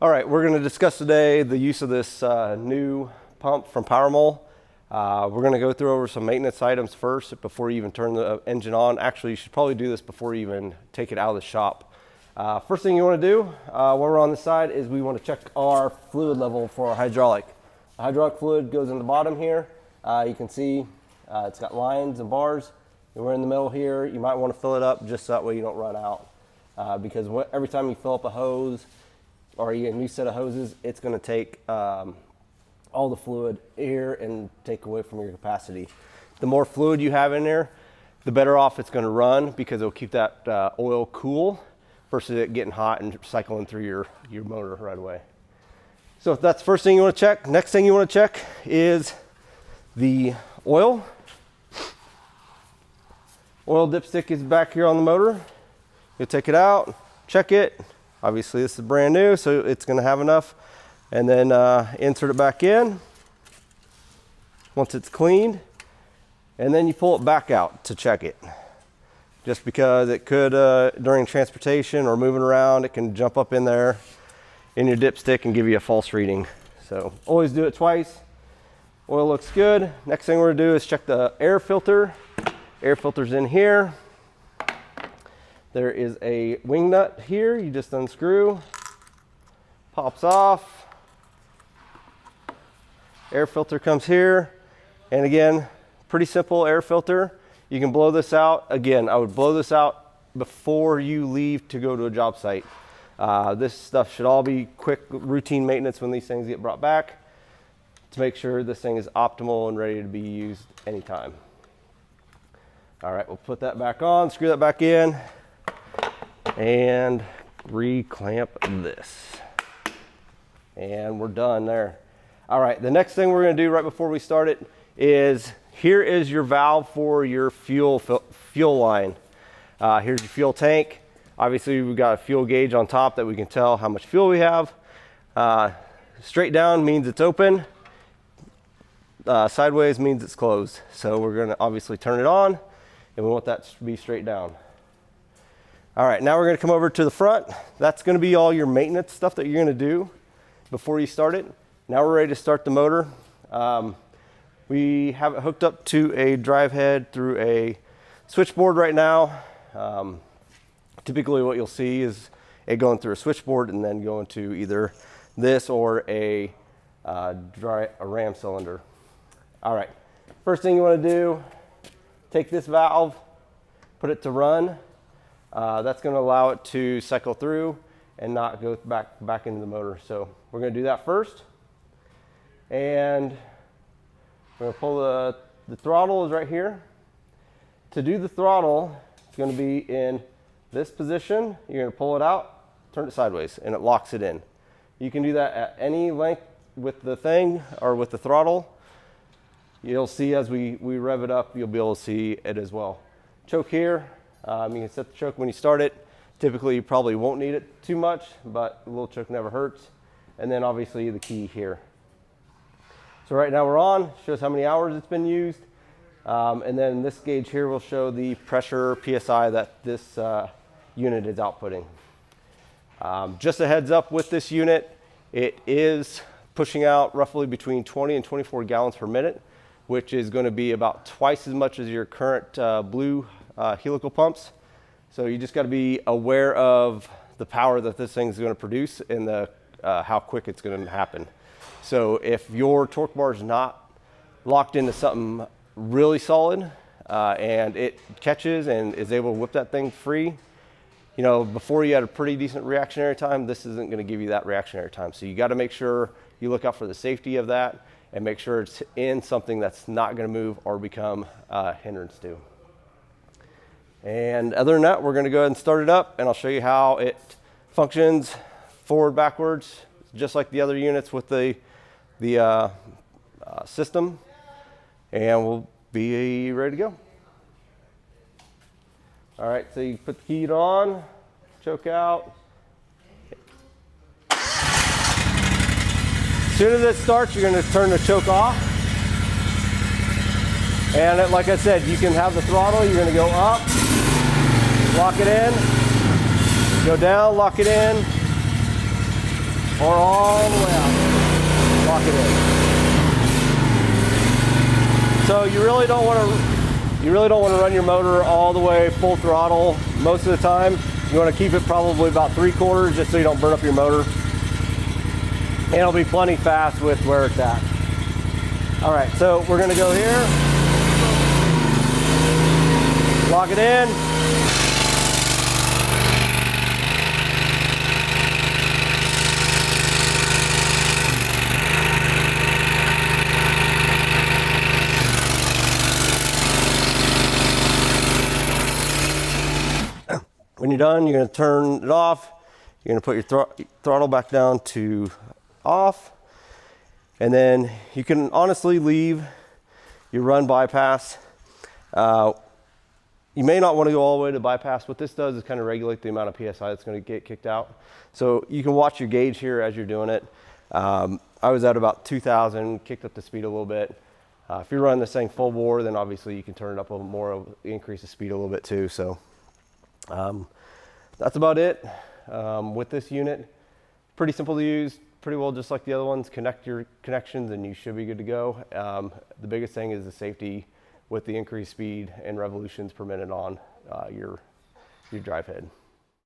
All right, we're going to discuss today the use of this new pump from PowerMole. We're going to go through over some maintenance items first before you even turn the engine on. Actually, you should probably do this before you even take it out of the shop. First thing you want to do while we're on this side is we want to check our fluid level for our hydraulic. The hydraulic fluid goes in the bottom here. You can see it's got lines and bars. We're in the middle here. You might want to fill it up just so that way you don't run out. Because every time you fill up a hose or you get a new set of hoses, it's going to take all the fluid here and take away from your capacity. The more fluid you have in there, the better off it's going to run because it'll keep that oil cool versus it getting hot and cycling through your motor right away. So if that's the first thing you want to check. Next thing you want to check is the oil. Oil dipstick is back here on the motor. You'll take it out, check it. Obviously this is brand new, so it's going to have enough. And then insert it back in once it's cleaned. And then you pull it back out to check it. Just because it could, during transportation or moving around, it can jump up in there in your dipstick and give you a false reading. So always do it twice. Oil looks good. Next thing we're going to do is check the air filter. Air filter's in here. There is a wing nut here. You just unscrew, pops off. Air filter comes here. And again, pretty simple air filter. You can blow this out. Again, I would blow this out before you leave to go to a job site. This stuff should all be quick routine maintenance when these things get brought back to make sure this thing is optimal and ready to be used anytime. All right, we'll put that back on, screw that back in, and reclamp this. And we're done there. All right, the next thing we're gonna do right before we start it is, here is your valve for your fuel line. Here's your fuel tank. Obviously we've got a fuel gauge on top that we can tell how much fuel we have. Straight down means it's open. Sideways means it's closed. So we're gonna obviously turn it on, and we want that to be straight down. All right, now we're gonna come over to the front. That's gonna be all your maintenance stuff that you're gonna do before you start it. Now we're ready to start the motor. We have it hooked up to a drive head through a switchboard right now. Typically what you'll see is it going through a switchboard and then going to either this or a ram cylinder. All right, first thing you want to do, take this valve, put it to run. That's going to allow it to cycle through and not go back into the motor. So we're going to do that first. And we're going to pull the throttle is right here. To do the throttle, it's going to be in this position. You're going to pull it out, turn it sideways, and it locks it in. You can do that at any length with the thing or with the throttle. You'll see as we rev it up, you'll be able to see it as well. Choke here, you can set the choke when you start it. Typically you probably won't need it too much, but a little choke never hurts. And then obviously the key here. So right now we're on, shows how many hours it's been used. And then this gauge here will show the pressure PSI that this unit is outputting. Just a heads up with this unit, it is pushing out roughly between 20 and 24 gallons per minute, which is going to be about twice as much as your current blue helical pumps. So you just got to be aware of the power that this thing is going to produce and how quick it's going to happen. So if your torque bar is not locked into something really solid and it catches and is able to whip that thing free, you know, before you had a pretty decent reactionary time, this isn't going to give you that reactionary time. So you got to make sure you look out for the safety of that and make sure it's in something that's not going to move or become a hindrance to. And other than that, we're going to go ahead and start it up, and I'll show you how it functions forward, backwards, just like the other units with the system, and we'll be ready to go. All right, so you put the key on, choke out. As soon as it starts, you're going to turn the choke off. And like I said, you can have the throttle. You're going to go up, lock it in, go down, lock it in, or all the way out. Lock it in. So you really don't want to run your motor all the way full throttle most of the time. You want to keep it probably about 3/4 just so you don't burn up your motor. And it'll be plenty fast with where it's at. All right, so we're going to go here. Lock it in. When you're done, you're going to turn it off. You're going to put your throttle back down to off. And then you can honestly leave your run bypass. You may not want to go all the way to bypass. What this does is kind of regulate the amount of PSI that's going to get kicked out. So you can watch your gauge here as you're doing it. I was at about 2,000, kicked up the speed a little bit. If you're running this thing full bore, then obviously you can turn it up a little more, increase the speed a little bit too. So that's about it with this unit. Pretty simple to use, pretty well just like the other ones. Connect your connections and you should be good to go. The biggest thing is the safety with the increased speed and revolutions per minute on your drive head.